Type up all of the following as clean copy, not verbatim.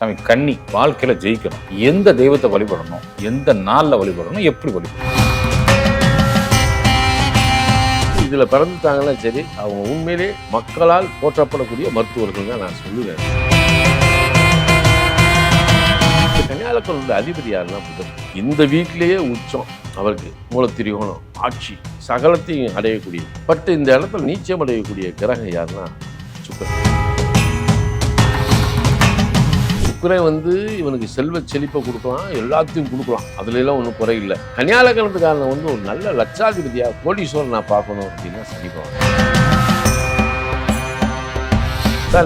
சாமி கன்னி வாழ்க்கையில ஜெயிக்கணும். எந்த தெய்வத்தை வழிபடணும், எந்த நாள்ல வழிபடணும், எப்படி வழிபடணும்? இதுல பிறந்துட்டாங்கன்னா சரி, அவங்க உண்மையிலே மக்களால் போற்றப்படக்கூடிய மருத்துவர்கள் தான் நான் சொல்லுவேன். கன்னியாகுமரியோட அதிபதி யாருன்னா புதன். இந்த வீட்டிலேயே உச்சம் அவருக்கு, மூலத்திரிகோணம், ஆட்சி சகலத்தையும் அடையக்கூடியது. பட் இந்த இடத்துல நீச்சம் அடையக்கூடிய கிரகம் யாருன்னா சுக்கிரன். சுக்கிரன் இவனுக்கு செல்வ செழிப்பை கொடுக்கலாம், எல்லாத்தையும் கொடுக்கலாம், அதுல எல்லாம் ஒன்றும் குறையில்லை. கன்னியாகுமரிக்காரன் ஒரு நல்ல லட்சாதிபதியா கோடீஸ்வரன் நான் பார்க்கணும் அப்படின்னா சனி பகவான்.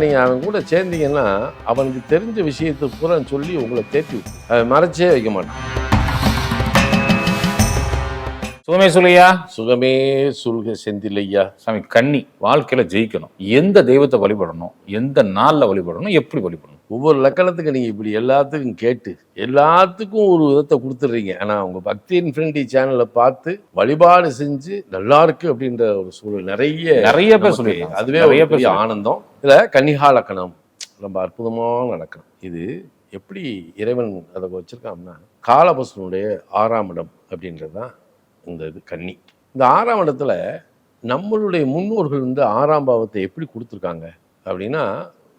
நீங்க அவன் கூட சேர்ந்தீங்கன்னா அவனுக்கு தெரிஞ்ச விஷயத்தை பூரா சொல்லி உங்களை தேத்தி அவன் மறைச்சே வைக்க மாட்டான். சுகமே சொல்லையா, சுகமே சுல்க செந்திலையா. சாமி கன்னி வாழ்க்கையில ஜெயிக்கணும். எந்த தெய்வத்தை வழிபடணும், எந்த நாள்ல வழிபடணும், எப்படி வழிபடணும்? ஒவ்வொரு லக்கணத்துக்கு நீங்க இப்படி எல்லாத்துக்கும் கேட்டு எல்லாத்துக்கும் ஒரு விதத்தை கொடுத்துட்றீங்க. ஆனா உங்க பக்தி இன்ஃபினிட்டி சேனலை பார்த்து வழிபாடு செஞ்சு நல்லா இருக்கு அப்படின்ற ஒரு சூழல் நிறைய பேர் சொல்லியிருக்காங்க. அதுவே நிறைய பெரிய ஆனந்தம். இதுல கன்னிகா லக்கணம் ரொம்ப அற்புதமான லக்கணம். இது எப்படி இறைவன் அதை வச்சிருக்கான்னா, காலபுருஷனுடைய 6ஆம் இடம் அப்படின்றது தான் இந்த இது கன்னி. இந்த 6ஆம் இடத்துல நம்மளுடைய முன்னோர்கள் 6ஆம் பாவத்தை எப்படி கொடுத்துருக்காங்க அப்படின்னா,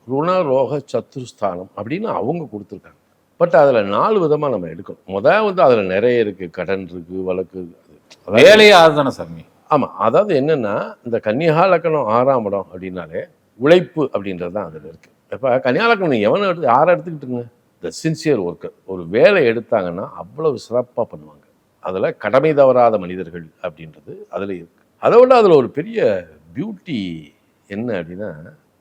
ருணரோக சத்துருஸ்தானம் அப்படின்னு அவங்க கொடுத்துருக்காங்க. பட் அதில் 4 விதமாக நம்ம எடுக்கணும். அதில் நிறைய இருக்குது. கடன் இருக்குது, வழக்கு, வேலையே அதுதானே சாமி. ஆமாம், அதாவது என்னென்னா, இந்த கன்னிகா லக்கணம் 6ஆம் இடம் அப்படின்னாலே உழைப்பு அப்படின்றது தான் அதில் இருக்குது. இப்போ கன்னிகா லக்கணம் எவனை யாரை எடுத்துக்கிட்டுங்க, இந்த சின்சியர் ஒர்க்கர். ஒரு வேலை எடுத்தாங்கன்னா அவ்வளவு சிறப்பாக பண்ணுவாங்க. அதில் கடமை தவறாத மனிதர்கள் அப்படின்றது அதில் இருக்குது. அதை விட அதில் ஒரு பெரிய பியூட்டி என்ன அப்படின்னா,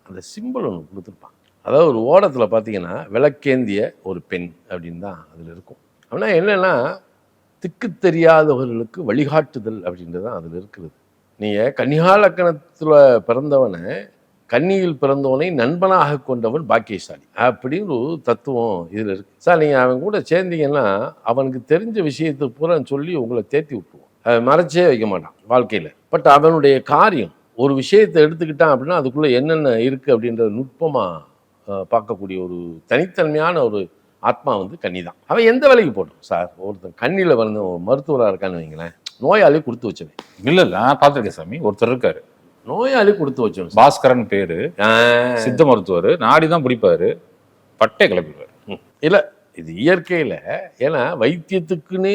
அந்த சிம்பிள் ஒன்று கொடுத்துருப்பாங்க. அதாவது ஒரு ஓடத்தில் பார்த்தீங்கன்னா விளக்கேந்திய ஒரு பெண் அப்படின்னு தான் அதில் இருக்கும். ஆனால் என்னென்னா, திக்கு தெரியாதவர்களுக்கு வழிகாட்டுதல் அப்படின்றது தான் அதில் இருக்கிறது. நீங்கள் கன்னிகா லக்கணத்தில் பிறந்தவனை, கன்னியில் பிறந்தவனை நண்பனாக கொண்டவன் பாக்கியசாலி அப்படின்னு ஒரு தத்துவம் இதில் இருக்குது. சார் நீங்கள் அவன் கூட சேர்ந்தீங்கன்னா அவனுக்கு தெரிஞ்ச விஷயத்தை பூரா சொல்லி உங்களை தேத்தி விட்டுருவோம். அவன் மறைச்சே வைக்க மாட்டான் வாழ்க்கையில். பட் அவனுடைய காரியம் ஒரு விஷயத்தை எடுத்துக்கிட்டான் அப்படின்னா அதுக்குள்ளே என்னென்ன இருக்குது அப்படின்றத நுட்பமாக பார்க்கக்கூடிய ஒரு தனித்தன்மையான ஒரு ஆத்மா கன்னி தான். அவன் எந்த வேலைக்கு போட்டோம் சார். ஒருத்தன் கண்ணியில் வந்து ஒரு மருத்துவராக இருக்கான்னு வைங்களேன், நோயாளி கொடுத்து வச்சவன். இல்லை நான் பார்த்துருக்கேன் சாமி. ஒருத்தர் இருக்காரு, நோயாளி கொடுத்து வச்சவன், பாஸ்கரன் பேரு, சித்த மருத்துவர். நாடி தான் பிடிப்பாரு, பட்டை கிளப்பிடுவார். இல்லை, இது இயற்கையில். ஏன்னா வைத்தியத்துக்குன்னே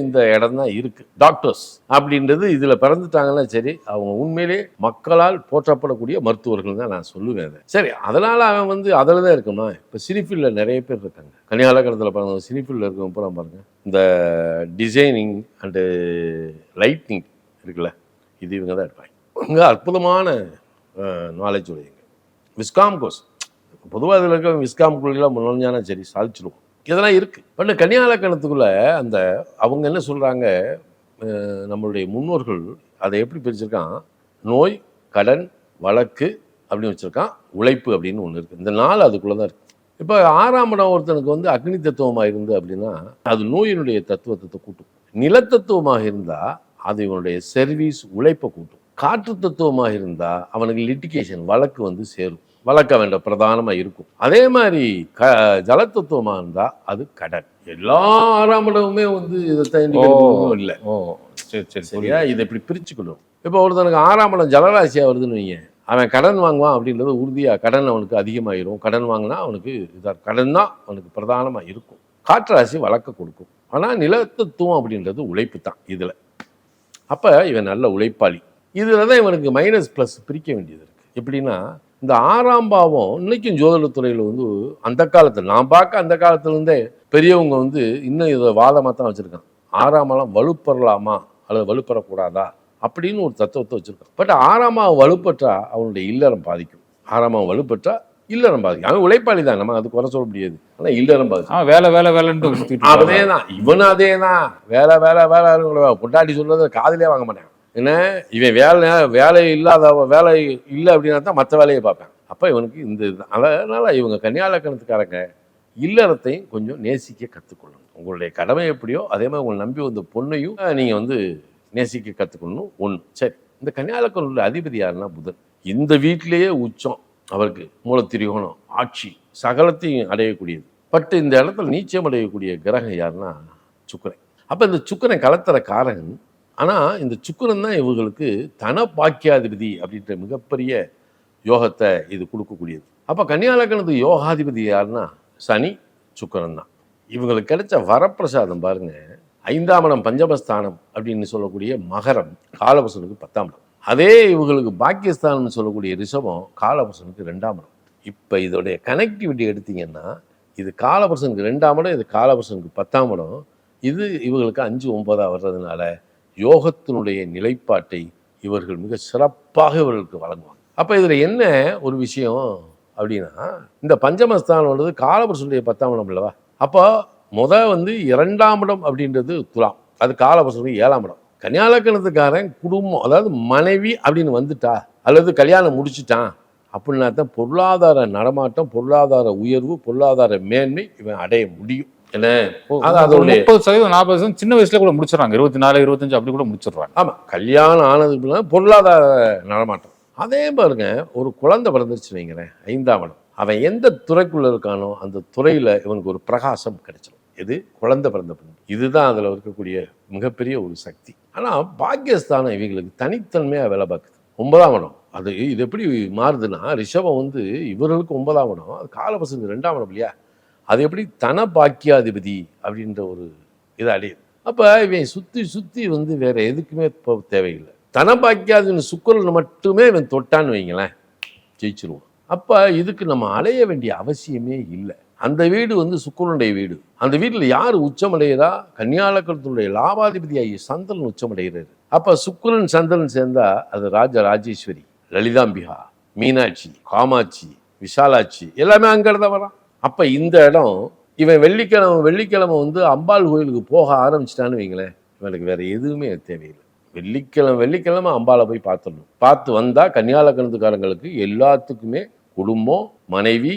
இந்த இடம் தான் இருக்குது. டாக்டர்ஸ் அப்படின்றது இதில் பிறந்துட்டாங்கன்னா சரி, அவங்க உண்மையிலே மக்களால் போற்றப்படக்கூடிய மருத்துவர்கள் தான் நான் சொல்லுவேன். அதை சரி, அதனால் அவன் அதில் தான் இருக்கணும். இப்போ சினிஃபீல்டில் நிறைய பேர் இருக்காங்க. கன்னிகா லக்கணத்தில் பிறந்தவங்க சினிஃபீல்டில் இருக்கவங்க பூரா பாருங்க, இந்த டிசைனிங் அண்டு லைட்னிங் இருக்குல்ல, இது இவங்க தான் இருப்பாங்க. இவங்க அற்புதமான நாலேஜ் உடையங்க. விஸ்காம் கோர்ஸ் பொதுவாக இதில் இருக்க விஸ்காம்குள்ளெல்லாம் நுழைஞ்சானா சரி சாதிச்சிருவோம். இதெல்லாம் இருக்குது. பட் கன்னிகா லக்கணத்துக்குள்ளே அந்த அவங்க என்ன சொல்கிறாங்க, நம்மளுடைய முன்னோர்கள் அதை எப்படி பிரிச்சிருக்கான், நோய், கடன், வழக்கு அப்படின்னு வச்சுருக்கான், உழைப்பு அப்படின்னு ஒன்று இருக்குது. இந்த 4 அதுக்குள்ளே தான் இருக்குது. இப்போ 6ஆம் இடம் ஒருத்தனுக்கு அக்னி தத்துவமாக இருந்து அப்படின்னா அது நோயினுடைய தத்துவத்தை கூட்டும். நிலத்தத்துவமாக இருந்தால் அது இவனுடைய சர்வீஸ் உழைப்பை கூட்டும். காற்று தத்துவமாக இருந்தால் அவனுக்கு லிட்டிகேஷன் வழக்கு சேரும். வழக்க வேண்டாம் பிரதானமாக இருக்கும். அதே மாதிரி ஜலத்தத்துவமாக இருந்தால் அது கடன். எல்லா 6ஆம் இடமுமே இதை இல்லை. சரி சரி சரியா, இதை இப்படி பிரிச்சுக்கணும். இப்போ ஒருத்தனுக்கு 6ஆம் இடம் ஜலராசியாக வருதுன்னு வைங்க, அவன் கடன் வாங்குவான் அப்படின்றது உறுதியாக. கடன் அவனுக்கு அதிகமாகிடும். கடன் வாங்கினா அவனுக்கு இதாக கடன் தான் அவனுக்கு பிரதானமாக இருக்கும். காற்றாசி வழக்க கொடுக்கும். ஆனால் நிலத்தத்துவம் அப்படின்றது உழைப்பு தான் இதில். அப்போ இவன் நல்ல உழைப்பாளி. இதில் தான் இவனுக்கு மைனஸ் ப்ளஸ் பிரிக்க வேண்டியது இருக்குது. எப்படின்னா, இந்த 6ஆம் பாவம் இன்னைக்கும் ஜோதிடத்துறையில் அந்த காலத்தில் நான் பார்க்க அந்த காலத்துலேருந்தே பெரியவங்க இன்னும் இதை வாதமாக தான் வச்சுருக்கான். 6ஆம் பாவம் வலுப்பெறலாமா அல்லது வலுப்பெறக்கூடாதா அப்படின்னு ஒரு தத்துவத்தை வச்சுருக்கான். பட் 6ஆம் பாவம் வலுப்பற்றா அவனுடைய இல்லறம் பாதிக்கும். 6ஆம் பாவம் வலுப்பற்றா இல்லறம் பாதிக்கும். அவன் உழைப்பாளி தான், நம்ம அது குறை சொல்ல முடியாது. ஆனால் இல்லறம் பாதிக்கும். வேலை வேலை வேலைன்னு அதே தான் இவனும். அதே தான் வேலை வேலை வேலை. பொண்டாட்டி சொல்றது காதிலே வாங்க மாட்டேன். என்ன, இவன் வேலை இல்லாத வேலை இல்லை அப்படின்னா தான் மற்ற வேலையை பார்ப்பேன். அப்போ இவனுக்கு இந்த இதுதான். அதனால் இவங்க கன்னிகா லக்கணத்துக்காரங்க இல்லறத்தையும் கொஞ்சம் நேசிக்க கற்றுக்கொள்ளணும். உங்களுடைய கடமை எப்படியோ அதே மாதிரி உங்களை நம்பி வந்த பொண்ணையும் நீங்கள் நேசிக்க கற்றுக்கொள்ளணும். ஒன்று. சரி, இந்த கன்னிகா லக்கணத்துடைய அதிபதி யாருன்னா புதன். இந்த வீட்டிலேயே உச்சம் அவருக்கு, மூலத்திரிகோணம், ஆட்சி சகலத்தையும் அடையக்கூடியது. பட் இந்த இடத்துல நீச்சம் அடையக்கூடிய கிரகம் யாருன்னா சுக்கிரன். அப்போ இந்த சுக்கிரன் கலத்தர காரகன். ஆனால் இந்த சுக்கிரன் தான் இவங்களுக்கு தன பாக்கியாதிபதி அப்படின்ற மிகப்பெரிய யோகத்தை இது கொடுக்கக்கூடியது. அப்போ கன்னியா லக்னத்துக்கு யோகாதிபதி யாருன்னா சனி சுக்கிரன் தான். இவங்களுக்கு கிடைச்ச வரப்பிரசாதம் பாருங்க, 5ஆம் இடம் பஞ்சமஸ்தானம் அப்படின்னு சொல்லக்கூடிய மகரம் காலபுருஷனுக்கு 10ஆம் இடம். அதே இவங்களுக்கு பாக்கியஸ்தானம்னு சொல்லக்கூடிய ரிஷபம் காலபுருஷனுக்கு 2ஆம் இடம். இப்போ இதோடைய கனெக்டிவிட்டி எடுத்தீங்கன்னா இது காலபுருஷனுக்கு 2ஆம் இடம், இது காலபுருஷனுக்கு 10ஆம் இடம். இது இவங்களுக்கு 5, 9 வர்றதுனால யோகத்தினுடைய நிலைப்பாட்டை இவர்கள் மிக சிறப்பாக இவர்களுக்கு வழங்குவாங்க. அப்போ இதில் என்ன ஒரு விஷயம் அப்படின்னா, இந்த பஞ்சமஸ்தானம் காலபுருஷனுடைய 10ஆம் இடம் இல்லவா? அப்போ வந்து 2ஆம் இடம் அப்படின்றது துலாம், அது காலபுருஷனுக்கு 7ஆம் இடம். கன்னியா லக்னத்துக்காரன் குடும்பம், அதாவது மனைவி அப்படின்னு வந்துட்டா அல்லது கல்யாணம் முடிச்சுட்டான் அப்படின்னா தான் பொருளாதார நடமாட்டம், பொருளாதார உயர்வு, பொருளாதார மேன்மை இவன் அடைய முடியும். என்ன அதோட 30%, 40% சின்ன வயசுல கூட முடிச்சிடறாங்க. 24, 25 அப்படி கூட முடிச்சிடுறாங்க. ஆமா, கல்யாணம் ஆனதுக்கு பொருளாதார நடமாட்டம். அதே பாருங்க, ஒரு குழந்தை பிறந்துருச்சு வைங்கிறேன், 5ஆம் இடம், அவன் எந்த துறைக்குள்ள இருக்கானோ அந்த துறையில இவனுக்கு ஒரு பிரகாசம் கிடைச்சிடும். இது குழந்தை பிறந்த பின். இதுதான் அதுல இருக்கக்கூடிய மிகப்பெரிய ஒரு சக்தி. ஆனா பாக்கியஸ்தானம் இவங்களுக்கு தனித்தன்மையா வேலை பார்க்குது. 9ஆம் இடம் இது எப்படி மாறுதுன்னா, ரிஷபம் இவர்களுக்கு 9ஆம் இடம், அது காலபுருஷனுக்கு 2ஆம் இடம் இல்லையா? அது எப்படி தன பாக்கியாதிபதி அப்படின்ற ஒரு இதை அடையுது. அப்போ இவன் சுற்றி வேற எதுக்குமே இப்போ தேவையில்லை. தன பாக்கியாதிபதி சுக்கிரன் மட்டுமே இவன் தொட்டான்னு வைங்களேன், ஜெயிச்சிருவான். அப்போ இதுக்கு நம்ம அலைய வேண்டிய அவசியமே இல்லை. அந்த வீடு சுக்கிரனுடைய வீடு. அந்த வீட்டில் யார் உச்சமடைகிறா? கன்னியா லக்னத்தினுடைய லாபாதிபதி ஆகிய சந்திரன் உச்சமடைகிறாரு. அப்போ சுக்கிரன் சந்திரன் சேர்ந்தா அது ராஜராஜேஸ்வரி, லலிதாம்பிகா, மீனாட்சி, காமாட்சி, விஷாலாட்சி எல்லாமே அங்கிருந்த வரான். அப்போ இந்த இடம் இவன் வெள்ளிக்கிழமை அம்பாள் கோயிலுக்கு போக ஆரம்பிச்சிட்டான்னு வைங்களேன், இவனுக்கு வேற எதுவுமே தேவையில்லை. வெள்ளிக்கிழமை அம்பாளை போய் பார்த்துடணும். பார்த்து வந்தா கன்னியா லக்னத்துக்காரங்களுக்கு எல்லாத்துக்குமே குடும்பம், மனைவி,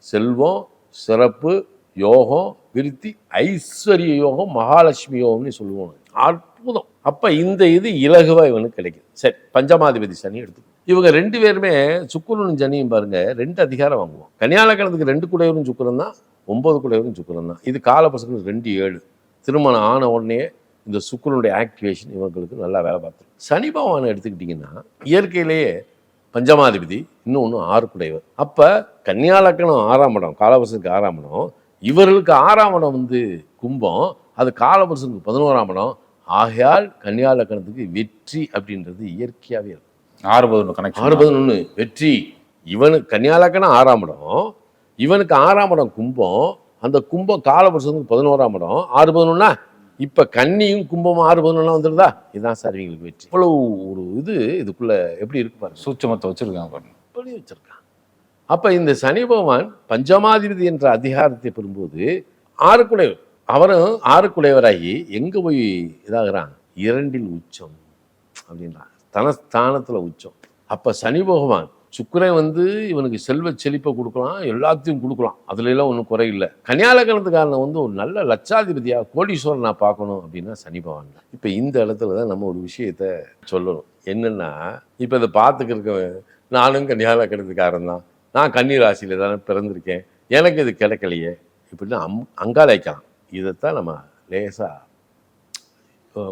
செல்வம், சிறப்பு, யோகம், விருத்தி, ஐஸ்வர்ய யோகம், மகாலட்சுமி யோகம்னு சொல்லுவாங்க. அற்புதம். அப்ப இந்த இலகுவா இவனுக்கு கிடைக்குது. சரி, பஞ்சமாதிபதி சனி எடுத்து இவங்க 2 பேருமே சுக்கிரனும் சனியும் பாருங்க 2 அதிகாரம் வாங்குவோம். கன்னியா லக்னத்துக்கு 2 குடையவரும் சுக்கிரன் தான், 9 குடையவரும் சுக்கிரன் தான். இது காலபுருஷனுக்கு 2, 7. திருமணம் ஆன உடனே இந்த சுக்கிரனுடைய ஆக்டிவேஷன் இவங்களுக்கு நல்லா வேலை பார்த்துரும். சனி பகவானை எடுத்துக்கிட்டிங்கன்னா இயற்கையிலேயே பஞ்சமாதிபதி, இன்னொன்று 6 குடையவர். அப்போ கன்னியா லக்னம் 6ஆம் இடம், காலபுருஷனுக்கு 6ஆம் இடம், இவர்களுக்கு 6ஆம் இடம் கும்பம், அது காலபுருஷனுக்கு 11ஆம் இடம். ஆகையால் கன்னியா லக்னத்துக்கு வெற்றி அப்படின்றது இயற்கையாகவே இருக்கும். 6-11 வெற்றி. இவனுக்கு கன்னியா லக்னம் 6ஆம் இடம், இவனுக்கு 6ஆம் இடம் கும்பம், அந்த கும்பம் காலபுருஷனுக்கு 11ஆம் இடம். 6-11 இப்ப கன்னியும் கும்பமும் 6-11 வந்துருதா? இதுதான் சார் இவங்களுக்கு வெற்றி. இவ்வளவு ஒரு இதுக்குள்ள எப்படி இருக்கு பாருங்க, சூட்சமத்தை வச்சிருக்காங்க பாருங்க, இப்படி வச்சிருக்கான். அப்ப இந்த சனி பகவான் பஞ்சமாதிபதி என்ற அதிகாரத்தை பெறும்போது 6 குடையவர், அவரும் 6 குடையவராகி எங்க போய் இதாகிறான்? 2இல் உச்சம் அப்படின்றான், தனஸ்தானத்துல உச்சம். அப்ப சனி பகவான் சுக்கிரன் இவனுக்கு செல்வ செழிப்பை கொடுக்கலாம், எல்லாத்தையும் கொடுக்கலாம், அதுல எல்லாம் ஒன்றும் குறையில்லை. கன்னியா லக்னத்துக்காரன் ஒரு நல்ல லட்சாதிபதியா கோடீஸ்வரன் நான் பார்க்கணும் அப்படின்னா சனி பகவான் தான். இப்ப இந்த இடத்துல தான் நம்ம ஒரு விஷயத்த சொல்லணும். என்னன்னா, இப்ப இதை பார்த்துக்கிறவன் நானும் கன்னியா லக்னத்துக்காரன் தான், நான் கன்னி ராசியில தானே பிறந்திருக்கேன், எனக்கு இது கிடைக்கலையே இப்படின்னு அங்காலைக்கலாம். இதைத்தான் நம்ம லேசா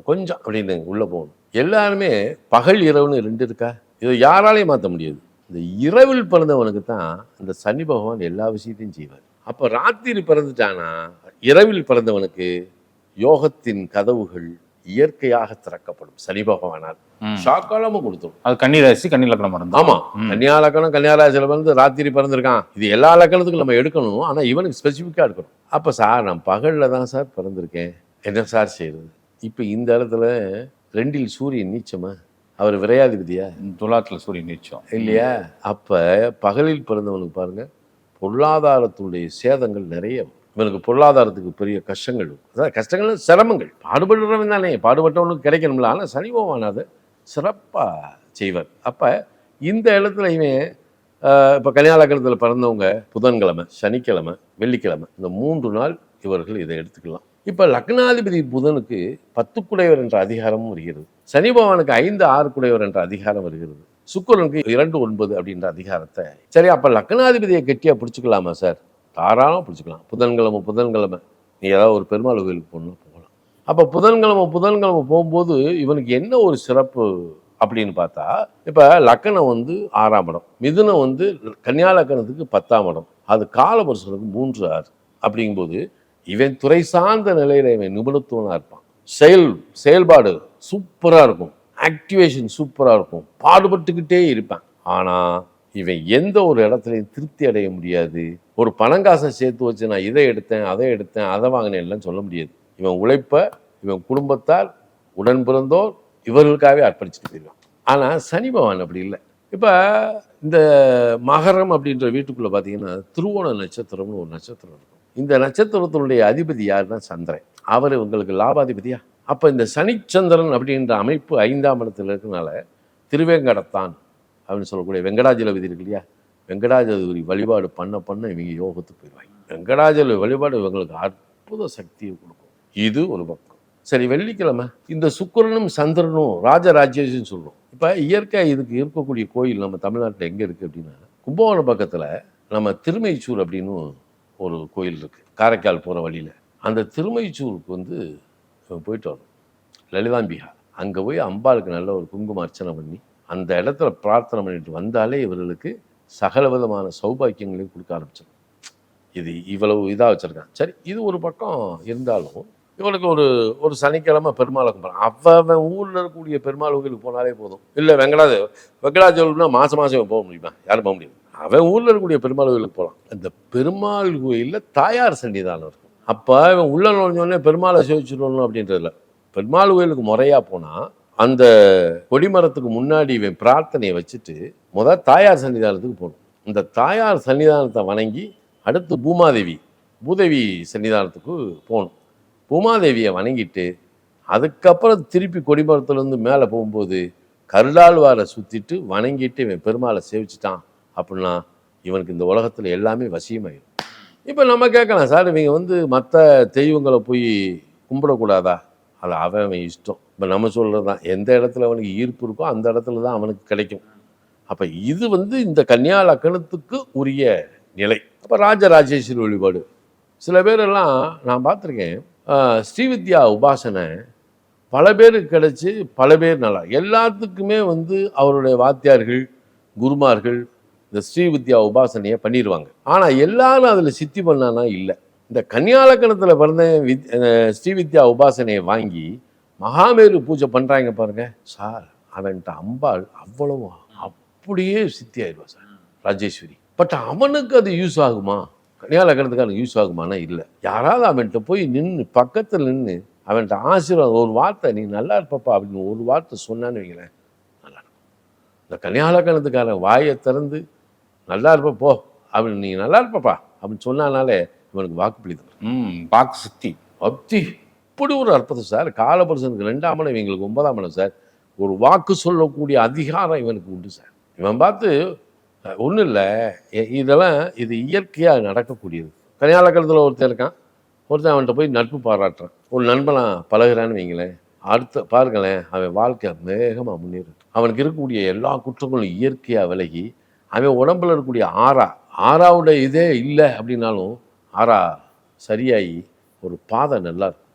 கொஞ்சம் அப்படின்னு உள்ள போகணும். எல்லாருமே பகல் இரவுன்னு 2 இருக்கா? இதை யாராலையும் மாற்ற முடியாது. இந்த இரவில் பிறந்தவனுக்கு தான் இந்த சனி பகவான் எல்லா விஷயத்தையும் செய்வார். அப்போ ராத்திரி பிறந்துட்டானா, இரவில் பிறந்தவனுக்கு யோகத்தின் கதவுகள் இயற்கையாக திறக்கப்படும். சனி பகவானால் ஷாக்காலமும் கொடுத்துரும். அது கன்னிராசி, கன்னி லக்னம் இருந்தா. ஆமா, கன்னியா லக்னம், கன்னியா ராசியில ராத்திரி பிறந்திருக்கான். இது எல்லா லக்னத்துக்கும் நம்ம எடுக்கணும், ஆனா இவனுக்கு ஸ்பெசிஃபிக்கா எடுக்கணும். அப்ப சார் நான் பகல்ல தான் சார் பிறந்திருக்கேன், என்ன சார் செய்யறது? இப்ப இந்த இடத்துல 2இல் சூரியன் நீச்சமா, அவர் விரையாதிபதியா, துலாத்துல சூரியன் நீச்சம் இல்லையா? அப்ப பகலில் பிறந்தவனுக்கு பாருங்க பொருளாதாரத்துடைய சேதங்கள் நிறைய. இவனுக்கு பொருளாதாரத்துக்கு பெரிய கஷ்டங்கள், அதாவது கஷ்டங்கள் சிரமங்கள், பாடுபடுறவன் தானே, பாடுபட்டவனுக்கு கிடைக்கணும்ல. ஆனால் சனி பகவான் அதை சிறப்பாக செய்வார். அப்போ இந்த இடத்துல இவன் இப்போ கன்னியா லக்னத்தில் பிறந்தவங்க புதன்கிழமை, சனிக்கிழமை, வெள்ளிக்கிழமை இந்த 3 நாள் இவர்கள் இதை எடுத்துக்கலாம். இப்போ லக்னாதிபதி புதனுக்கு 10 குடையவர் என்ற அதிகாரமும் வருகிறது. சனி பகவானுக்கு 5, 6 குடையவர் என்ற அதிகாரம் வருகிறது. சுக்கிரனுக்கு 2, 9 அப்படின்ற அதிகாரத்தை. சரி, அப்போ லக்னாதிபதியை கெட்டியாக பிடிச்சிக்கலாமா சார் தாராளமாக பிடிச்சிக்கலாம். புதன்கிழமை நீ ஏதாவது ஒரு பெருமாள் கோயிலுக்கு போகணும்னா போகலாம். அப்போ புதன்கிழமை போகும்போது இவனுக்கு என்ன ஒரு சிறப்பு அப்படின்னு பார்த்தா, இப்போ லக்கணம் வந்து 6ஆம் இடம், மிதுனம் வந்து கன்னியா லக்கணத்துக்கு 10ஆம் இடம், அது காலபுருஷனுக்கு 3, 6. அப்படிங்கும்போது இவன் துறை சார்ந்த நிலையில இவன் நிபுணத்துவனாக இருப்பான். செயல்பாடு சூப்பராக இருக்கும், ஆக்டிவேஷன் சூப்பராக இருக்கும், பாடுபட்டுக்கிட்டே இருப்பான். ஆனால் இவன் எந்த ஒரு இடத்துலையும் திருப்தி அடைய முடியாது. ஒரு பணங்காசை சேர்த்து வச்சு நான் இதை எடுத்தேன் அதை வாங்கினேன்லாம் சொல்ல முடியாது. இவன் உழைப்ப இவன் குடும்பத்தார் உடன் பிறந்தோர் இவர்களுக்காகவே அர்ப்பணிச்சுட்டு போயிடுவான். ஆனால் சனி பகவான் அப்படி இல்லை. இப்போ இந்த மகரம் அப்படின்ற வீட்டுக்குள்ளே பார்த்தீங்கன்னா திருவோண நட்சத்திரம்னு ஒரு நட்சத்திரம் இருக்கும். இந்த நட்சத்திரத்தினுடைய அதிபதி யாருன்னா சந்திரன். அவர் உங்களுக்கு லாபாதிபதியா. அப்போ இந்த சனிச்சந்திரன் அப்படின்ற அமைப்பு 5ஆம் இடத்துல இருக்கனால திருவேங்கடத்தான் அப்படின்னு சொல்லக்கூடிய வெங்கடாஜலபதி இருக்கு இல்லையா, வெங்கடாஜலபதி வழிபாடு பண்ண இவங்க யோகத்துக்கு போயிடுவாங்க. வெங்கடாஜல வழிபாடு இவங்களுக்கு அற்புத சக்தியை கொடுக்கும். இது ஒரு பக்கம். சரி, வெள்ளிக்கிழமை இந்த சுக்கிரனும் சந்திரனும் ராஜராஜேஷன் சொல்லுவோம். இப்போ இயற்கை இதுக்கு இருக்கக்கூடிய கோயில் நம்ம தமிழ்நாட்டில் எங்கே இருக்குது அப்படின்னா, கும்பகோணம் பக்கத்தில் நம்ம திருமைச்சூர் அப்படின்னு ஒரு கோயில் இருக்குது, காரைக்கால் போகிற வழியில். அந்த திருமைச்சூருக்கு வந்து போயிட்டு வரணும், லலிதாம்பிகா. அங்கே போய் அம்பாளுக்கு நல்ல ஒரு குங்கும அர்ச்சனை பண்ணி அந்த இடத்துல பிரார்த்தனை பண்ணிட்டு வந்தாலே இவர்களுக்கு சகல விதமான சௌபாக்கியங்களையும் கொடுக்க ஆரம்பிச்சிடும். இது இவ்வளவு இதாக வச்சுருக்கான். சரி, இது ஒரு பக்கம் இருந்தாலும் இவனுக்கு ஒரு சனிக்கிழமை பெருமாளை கும்பிட்றான். அவன் ஊரில் இருக்கக்கூடிய பெருமாள் கோயிலுக்கு போனாலே போதும். இல்லை வெங்கடாஜலம்னா மாதம் போக முடியுமா? யாரும் போக முடியாது. அவன் ஊரில் இருக்கக்கூடிய பெருமாள் கோயிலுக்கு போகலாம். அந்த பெருமாள் கோயிலில் தாயார் சன்னிதானம் இருக்கும். அப்போ இவன் உள்ள நுழைஞ்சோடனே பெருமாளை சேவிச்சிடணும் அப்படின்றதில்ல. பெருமாள் கோயிலுக்கு முறையாக போனால் அந்த கொடிமரத்துக்கு முன்னாடி இவன் பிரார்த்தனையை வச்சுட்டு முதல் தாயார் சன்னிதானத்துக்கு போகணும். இந்த தாயார் சன்னிதானத்தை வணங்கி அடுத்து பூதேவி சன்னிதானத்துக்கு போகணும். பூமாதேவியை வணங்கிட்டு அதுக்கப்புறம் திருப்பி கொடிமரத்துலேருந்து மேலே போகும்போது கருடாழ்வாரை சுற்றிட்டு வணங்கிட்டு இவன் பெருமாளை சேவிச்சிட்டான் அப்படின்னா இவனுக்கு இந்த உலகத்தில் எல்லாமே வசியமாயிடும். இப்போ நம்ம கேட்கலாம், சார் இவங்க வந்து மற்ற தெய்வங்களை போய் கும்பிடக்கூடாதா? அது அவன் இஷ்டம். இப்போ நம்ம சொல்கிறது தான், எந்த இடத்துல அவனுக்கு ஈர்ப்பு இருக்கோ அந்த இடத்துல தான் அவனுக்கு கிடைக்கும். அப்போ இது வந்து இந்த கன்னியா லக்கணத்துக்கு உரிய நிலை. அப்போ ராஜராஜேஸ்வரி வழிபாடு சில பேரெல்லாம் நான் பார்த்துருக்கேன். ஸ்ரீவித்யா உபாசனை பல பேருக்கு கிடைச்சி பல பேர் நல்லா, எல்லாத்துக்குமே வந்து அவருடைய வாத்தியார்கள் குருமார்கள் இந்த ஸ்ரீவித்யா உபாசனையை பண்ணிடுவாங்க. ஆனால் எல்லாரும் அதில் சித்தி பண்ணானா இல்லை. இந்த கன்னியா லக்கணத்தில் பிறந்த ஸ்ரீவித்யா உபாசனையை வாங்கி மகாமேரு பூஜை பண்ணுறாங்க பாருங்க சார், அவன்கிட்ட அம்பாள் அவ்வளவு அப்படியே சித்தி ஆயிடுவா சார், ராஜேஸ்வரி. பட் அவனுக்கு அது யூஸ் ஆகுமா? கன்னியா லக்கணத்துக்கான யூஸ் ஆகுமானா இல்லை. யாராவது அவன்கிட்ட போய் நின்று பக்கத்தில் நின்று அவன்கிட்ட ஆசீர்வாதம் ஒரு வார்த்தை, நீ நல்லா இருப்பப்பா அப்படின்னு ஒரு வார்த்தை சொன்னான்னு வைங்களேன், நல்லா இருக்கும். இந்த கன்னியா லக்கணத்துக்கான வாயை திறந்து நல்லா இருப்பப்போ அப்படின்னு, நீ நல்லா இருப்பப்பா அப்படின்னு சொன்னானாலே இவனுக்கு வாக்குப்பளித்தம், வாக்கு சக்தி பக்தி. இப்படி ஒரு அற்புதம் சார். காலபுருஷனுக்கு 2ஆம் இடம், இவங்களுக்கு 9ஆம் இடம் சார். ஒரு வாக்கு சொல்லக்கூடிய அதிகாரம் இவனுக்கு உண்டு சார். இவன் பார்த்து ஒன்றும் இல்லை, இது இயற்கையாக நடக்கக்கூடியது. கன்னியா லக்கணத்தில் ஒருத்தன் இருக்கான், ஒருத்தன் அவன்கிட்ட போய் நட்பு பாராட்டுறான், ஒரு நண்பனாக பழகிறான்னு வைங்களேன், அடுத்த பாருங்களேன் அவன் வாழ்க்கை வேகமாக முன்னேறும். அவனுக்கு இருக்கக்கூடிய எல்லா குற்றங்களும் இயற்கையாக விலகி அவன் உடம்புல இருக்கக்கூடிய ஆறாவுடைய இதே இல்லை அப்படின்னாலும் ஆறா சரியாகி ஒரு பாதை நல்லா இருக்கும்.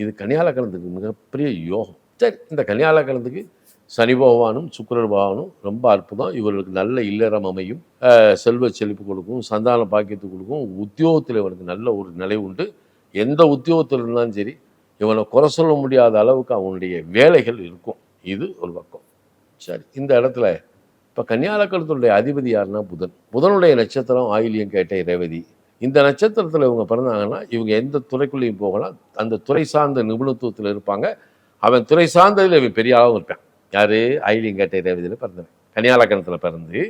இது கன்னியா லக்கணத்துக்கு மிகப்பெரிய யோகம். சரி, இந்த கன்னியா லக்கணத்துக்கு சனி பகவானும் சுக்கிரர் பகவானும் ரொம்ப அற்புதம். இவர்களுக்கு நல்ல இல்லறம் அமையும், செல்வ செழிப்பு கொடுக்கும், சந்தான பாக்கியத்தை கொடுக்கும், உத்தியோகத்தில் இவனுக்கு நல்ல ஒரு நிலை உண்டு. எந்த உத்தியோகத்தில் இருந்தாலும் சரி இவனை குறை சொல்ல முடியாத அளவுக்கு அவனுடைய வேலைகள் இருக்கும். இது ஒரு பக்கம். சரி, இந்த இடத்துல இப்போ கன்னியா லக்கணத்தினுடைய அதிபதி யாருன்னா புதனுடைய நட்சத்திரம் ஆயில்யம் கேட்டை ரேவதி. இந்த நட்சத்திரத்தில் இவங்க பிறந்தாங்கன்னா இவங்க எந்த துறைக்குள்ளேயும் போகலாம், அந்த துறை சார்ந்த நிபுணத்துவத்தில் இருப்பாங்க. அவன் துறை சார்ந்ததில் இவன் பெரிய அளவும் இருப்பான். யார்? ஆயில்யங்கேட்டை ரேவதியில் பிறந்தவன். கன்னியா லக்கணத்தில் பிறந்து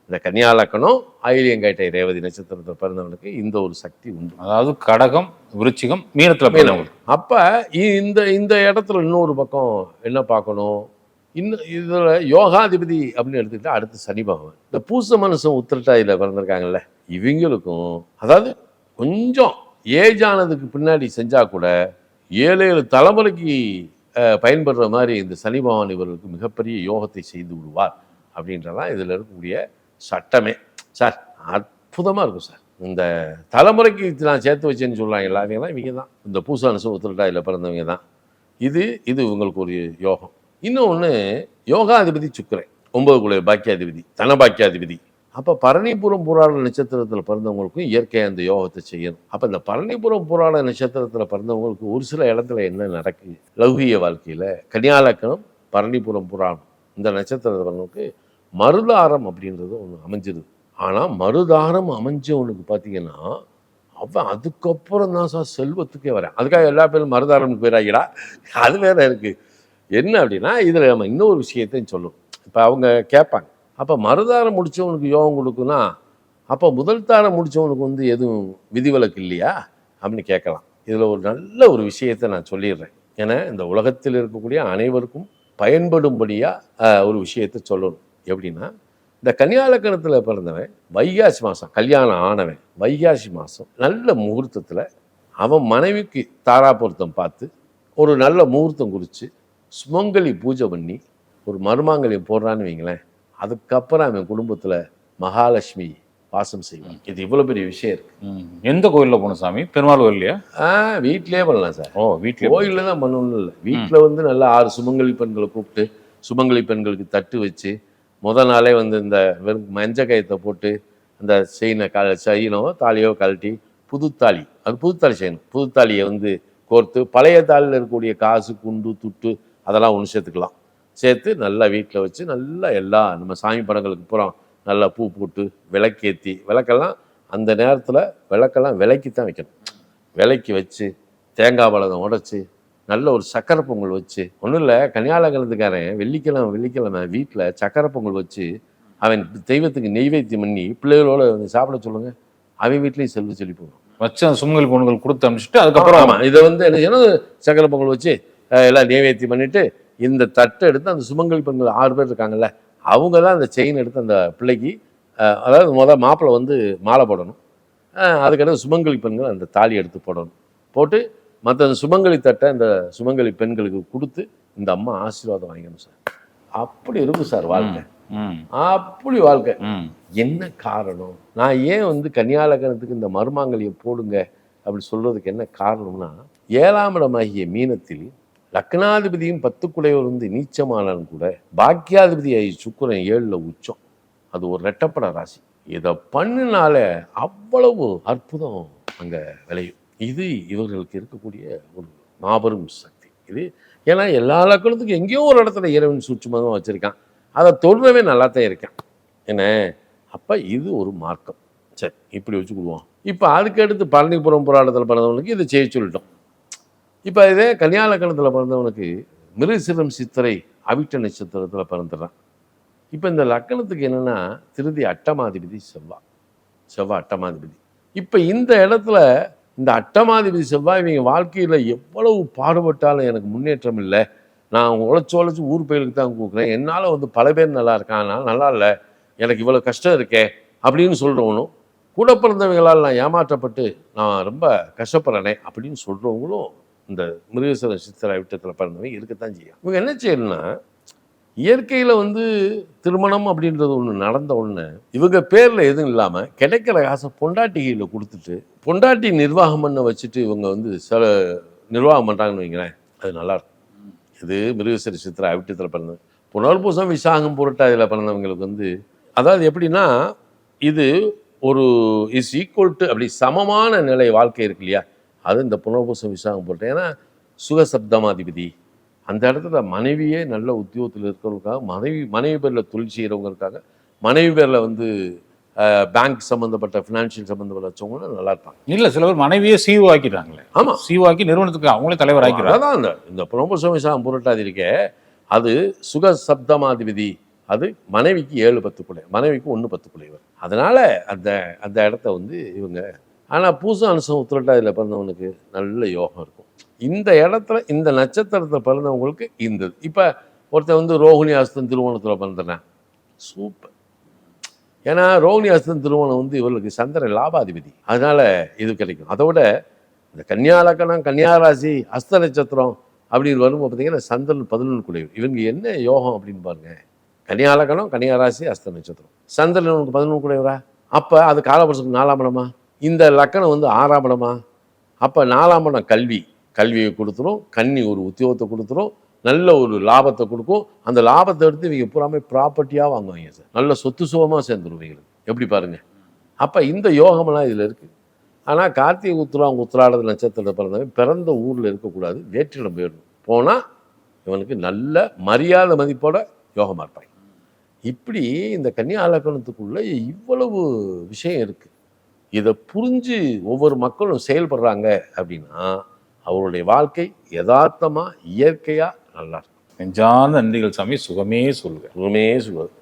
இந்த கன்னியா லக்கணம் ஆயில்யங்கேட்டை ரேவதி நட்சத்திரத்தில் பிறந்தவனுக்கு இந்த ஒரு சக்தி உண்டு. அதாவது கடகம் விருச்சிகம் மீனத்தில் பிறந்தவங்க. அப்போ இந்த இடத்துல இன்னொரு பக்கம் என்ன பார்க்கணும், இன்னும் இதில் யோகாதிபதி அப்படின்னு எடுத்துக்கிட்டா அடுத்து சனி பகவான். இந்த பூச மனுஷன் உத்திரட்டாதியில் பிறந்திருக்காங்கல்ல, இவங்களுக்கும் அதாவது கொஞ்சம் ஏஜ் ஆனதுக்கு பின்னாடி செஞ்சால் கூட 7 தலைமுறைக்கு பயன்படுற மாதிரி இந்த சனி பகவான் இவர்களுக்கு மிகப்பெரிய யோகத்தை செய்து விடுவார் அப்படின்றதான் இதில் இருக்கக்கூடிய சட்டமே. சார் அற்புதமாக இருக்கும் சார். இந்த தலைமுறைக்கு நான் சேர்த்து வச்சேன்னு சொல்கிறாங்க எல்லாத்தையும் இவங்க தான் இந்த பூச அனுசம் உத்திரட்டாதியில் பிறந்தவங்க தான். இது இவங்களுக்கு ஒரு யோகம். இன்னொன்று யோகாதிபதி சுக்கிரன் 9 குல பாக்கியாதிபதி தனபாக்கியாதிபதி. அப்போ பரணிபுரம் புராண நட்சத்திரத்தில் பிறந்தவங்களுக்கும் இயற்கையாக அந்த யோகத்தை செய்யணும். அப்போ இந்த பரணிபுரம் புராண நட்சத்திரத்தில் பிறந்தவங்களுக்கு ஒரு சில இடத்துல என்ன நடக்குது லௌகிய வாழ்க்கையில், கன்னியாலக்கணம் பரணிபுரம் புராணம் இந்த நட்சத்திரத்தில் பிறந்தவங்களுக்கு மருதாரம் அப்படின்றது ஒன்று அமைஞ்சிருது. ஆனால் மருதாரம் அமைஞ்சவனுக்கு பார்த்தீங்கன்னா அவன் அதுக்கப்புறம் தான் சார் செல்வத்துக்கே வரேன். அதுக்காக எல்லா பேரும் மருதாரம்னு பேராகிடா, அது வேற இருக்கு. என்ன அப்படின்னா இதில் நம்ம இன்னொரு விஷயத்தையும் சொல்லணும். இப்போ அவங்க கேட்பாங்க, அப்போ மருதாரம் முடித்தவனுக்கு யோகம் கொடுக்குன்னா அப்போ முதல் தாரம் முடித்தவனுக்கு எதுவும் விதிவிலக்கு இல்லையா அப்படின்னு கேட்கலாம். இதில் ஒரு நல்ல ஒரு விஷயத்தை நான் சொல்லிடுறேன். ஏன்னா இந்த உலகத்தில் இருக்கக்கூடிய அனைவருக்கும் பயன்படும்படியாக ஒரு விஷயத்தை சொல்லணும். எப்படின்னா இந்த கன்னியாலக்கணத்தில் பிறந்தவன் வைகாசி மாதம் கல்யாணம் ஆனவன் வைகாசி மாதம் நல்ல முகூர்த்தத்தில் அவன் மனைவிக்கு தாரா பொருத்தம் பார்த்து ஒரு நல்ல முகூர்த்தம் குறித்து சுமங்கலி பூஜை பண்ணி ஒரு மருமாங்கல்யம் போடுறான்னு வைங்களேன், அதுக்கப்புறம் அவன் குடும்பத்தில் மகாலட்சுமி வாசம் செய்வான். இது இவ்வளோ பெரிய விஷயம் இருக்கு. எந்த கோயிலில் போகணும் சாமி? பெருமாள் கோயில்லையா? வீட்டிலே பண்ணலாம் சார். வீட்டில் கோயிலில் தான் பண்ணணும் இல்லை. வீட்டில் நல்லா 6 சுமங்கலி பெண்களை கூப்பிட்டு சுமங்கலி பெண்களுக்கு தட்டு வச்சு முதல் நாளே இந்த வெறும் மஞ்ச கயத்தை போட்டு அந்த செயினோ தாலியோ கழட்டி புதுத்தாலி, அது புதுத்தாலி செய்யணும். புதுத்தாலியை கோர்த்து பழைய தாலியில் இருக்கக்கூடிய காசு குண்டு துட்டு அதெல்லாம் ஒன்று சேர்த்துக்கலாம். சேர்த்து நல்லா வீட்டில் வச்சு நல்லா எல்லாம் நம்ம சாமி படங்களுக்கு பூரா நல்லா பூ போட்டு விளக்கேற்றி, விளக்கெல்லாம் அந்த நேரத்தில் விளக்கெல்லாம் விலைக்கு தான் வைக்கணும். விலைக்கு வச்சு தேங்காய் பழம் உடைச்சி நல்ல ஒரு சக்கரை பொங்கல் வச்சு, ஒன்றும் இல்லை கன்னியாலக்கணத்துக்காரன் வெள்ளிக்கிழமை வீட்டில் சக்கரை பொங்கல் வச்சு அவன் தெய்வத்துக்கு நெய்வேத்தியம் பண்ணி பிள்ளைகளோட சாப்பிட சொல்லுங்க. அவன் வீட்லேயும் செல்வ செழிப்பு வச்சு அந்த சுமங்கலி பொண்ணுகள் கொடுத்து அனுப்பிச்சிட்டு அதுக்கப்புறம் ஆமாம் இதை என்ன செய்யணும், சக்கரை பொங்கல் வச்சு எல்லாம் நெய்வேத்தியம் பண்ணிட்டு இந்த தட்டை எடுத்து அந்த சுமங்கலி பெண்கள் 6 பேர் இருக்காங்கல்ல அவங்க தான் அந்த செயின் எடுத்து அந்த பிள்ளைக்கு, அதாவது முதல் மாப்பிள்ளை மாலை போடணும், அதுக்கடுத்து சுமங்கலி பெண்கள் அந்த தாலி எடுத்து போடணும். போட்டு மற்ற அந்த சுமங்கலி தட்டை அந்த சுமங்கலி பெண்களுக்கு கொடுத்து இந்த அம்மா ஆசீர்வாதம் வாங்கிக்கணும் சார். அப்படி இருக்கும் சார் வாழ்க்கை. அப்படி வாழ்க்கை. என்ன காரணம்? நான் ஏன் கன்னியாலக்கணத்துக்கு இந்த மருமாங்கல்யம் போடுங்க அப்படி சொல்றதுக்கு என்ன காரணம்னா, 7ஆம் இடமாகிய மீனத்தில் லக்னாதிபதியும் 10 குடையோர் நீச்சமானாலும் கூட பாக்கியாதிபதி சுக்கிரன் 7ல் உச்சம். அது ஒரு ரெட்டப்பட ராசி. இதை பண்ணினால அவ்வளவு அற்புதம் அங்கே விளையும். இது இவர்களுக்கு இருக்கக்கூடிய ஒரு மாபெரும் சக்தி. இது ஏன்னா எல்லா லக்கணத்துக்கும் எங்கேயோ ஒரு இடத்துல இறைவன் சூட்சுமமாக வச்சுருக்கான். அதை தொடுறவே நல்லா தான் இருக்கான். என்ன அப்போ இது ஒரு மார்க்கம். சரி, இப்படி வச்சுக்கிடுவோம். இப்போ அதுக்கடுத்து பரணிபுரம் புராணத்தில் பிறந்தவனுக்கு இதை செய்ய சொல்லிட்டோம். இப்போ இதே கன்னியாலக்கணத்தில் பிறந்தவனுக்கு மிருகசிரம் சித்திரை அவிட்ட நட்சத்திரத்தில் பிறந்துடுறான். இப்போ இந்த லக்கணத்துக்கு என்னென்னா திருதி அட்டமாதிபதி செவ்வாய் அட்டமாதிபதி. இப்போ இந்த இடத்துல இந்த அட்டமாதிபதி செவ்வாய் இவங்க வாழ்க்கையில் எவ்வளவு பாடுபட்டாலும் எனக்கு முன்னேற்றம் இல்லை, நான் உழைச்சி ஊர் பயிலுக்கு தான் கொடுக்குறேன், என்னால் பல பேர் நல்லா இருக்கான், ஆனால் நல்லா இல்லை, எனக்கு இவ்வளோ கஷ்டம் இருக்கே அப்படின்னு சொல்கிறவனும், கூட பிறந்தவங்களால் நான் ஏமாற்றப்பட்டு நான் ரொம்ப கஷ்டப்படுறேனே அப்படின்னு சொல்கிறவங்களும் இந்த மிருகசீரிஷம் சித்திரை விட்டத்தில் பிறந்தவங்க இருக்கத்தான் செய்யும். இவங்க என்ன செய்யணும்னா, இயற்கையில் திருமணம் அப்படின்றது ஒன்று நடந்த உடனே இவங்க பேரில் எதுவும் இல்லாமல் கிடைக்கிற காசை பொண்டாட்டிகையில் கொடுத்துட்டு பொண்டாட்டி நிர்வாகம் பண்ண வச்சுட்டு இவங்க சில நிர்வாகம் பண்ணுறாங்கன்னு வைங்களேன், அது நல்லாயிருக்கும். இது மிருகசீரிஷம் சித்திரை விட்டத்தில் பிறந்தது. புனர்பூசம் விசாகம் புரட்டாதியில் பிறந்தவங்களுக்கு அதாவது எப்படின்னா, இது ஒரு இஸ் ஈக்குவல் டு அப்படி சமமான நிலை வாழ்க்கை இருக்கு இல்லையா, அது இந்த புனர்பூசம் விசாகம் புரட்டம். ஏன்னா சுகசப்தமாதிபதி அந்த இடத்துல மனைவியே நல்ல உத்தியோகத்தில் இருக்கிறவங்களுக்காக, மனைவி பேரில் தொழில் செய்கிறவங்களுக்காக, மனைவி பேரில் பேங்க் சம்மந்தப்பட்ட ஃபினான்ஷியல் சம்மந்தப்பட்ட வச்சவங்களும் நல்லா இருப்பாங்க. இல்லை சில பேர் மனைவியே சிஓ ஆக்கிடுறாங்களே. ஆமாம், சிஓ ஆக்கி நிறுவனத்துக்கு அவங்களே தலைவர் ஆக்கிறாங்க. அதான் இந்த புனர்பூசம் விசாகம் புரட்டாதி இருக்கே, அது சுகசப்தமாதிபதி. அது மனைவிக்கு 7-10 குடை, மனைவிக்கு 1-10 குடைவர். அதனால் அந்த இடத்த இவங்க. ஆனால் பூசம் அனுசம் உத்திரட்டாதியில் பிறந்தவனுக்கு நல்ல யோகம் இருக்கும். இந்த இடத்துல இந்த நட்சத்திரத்தில் பிறந்தவங்களுக்கு இந்த இப்போ ஒருத்தன் ரோகிணி அஸ்தம் திருவோணத்தில் பிறந்தன சூப்பர். ஏன்னா ரோகிணி அஸ்தம் திருவோணம் இவர்களுக்கு சந்திரன் லாபாதிபதி, அதனால இது கிடைக்கும். அதை விட இந்த கன்னியாலக்கணம் கன்னியாராசி அஸ்த நட்சத்திரம் அப்படின்னு வரும்போது பார்த்தீங்கன்னா சந்திரன் 11 குடைவர். இவங்க என்ன யோகம் அப்படின்னு பாருங்க. கன்னியாலக்கணம் கன்னியாராசி அஸ்த நட்சத்திரம், சந்திரன் 11 குடைவரா? அப்போ அது காலபுருஷனுக்கு 4ஆம் இடமா? இந்த லக்கணம் வந்து 6ஆம் இடமா? அப்போ 4ஆம் இடம் கல்வியை கொடுத்துரும், கன்னி ஒரு உத்தியோகத்தை கொடுத்துரும், நல்ல ஒரு லாபத்தை கொடுக்கும். அந்த லாபத்தை எடுத்து இவங்க பூராமே ப்ராப்பர்ட்டியாக வாங்குவாங்க சார். நல்ல சொத்து சுகமாக சேர்ந்துருவீங்க. எப்படி பாருங்க. அப்போ இந்த யோகமெல்லாம் இதில் இருக்குது. ஆனால் கார்த்திகை உத்திராட நட்சத்திரத்தில் பிறந்தவங்க பிறந்த ஊரில் இருக்கக்கூடாது, வேற்றிடம் போயிடணும். போனால் இவனுக்கு நல்ல மரியாதை மதிப்போட யோகமாக இருப்பாங்க. இப்படி இந்த கன்னியா லக்னத்துக்குள்ள இவ்வளவு விஷயம் இருக்குது. இதை புரிஞ்சு ஒவ்வொரு மக்களும் செயல்படுறாங்க அப்படின்னா அவருடைய வாழ்க்கை யதார்த்தமாக இயற்கையாக நல்லா இருக்கும். நெஞ்சார்ந்த நன்றிகள் சாமி. சுகமே சொல்லுங்க. சுகமே சுகம்.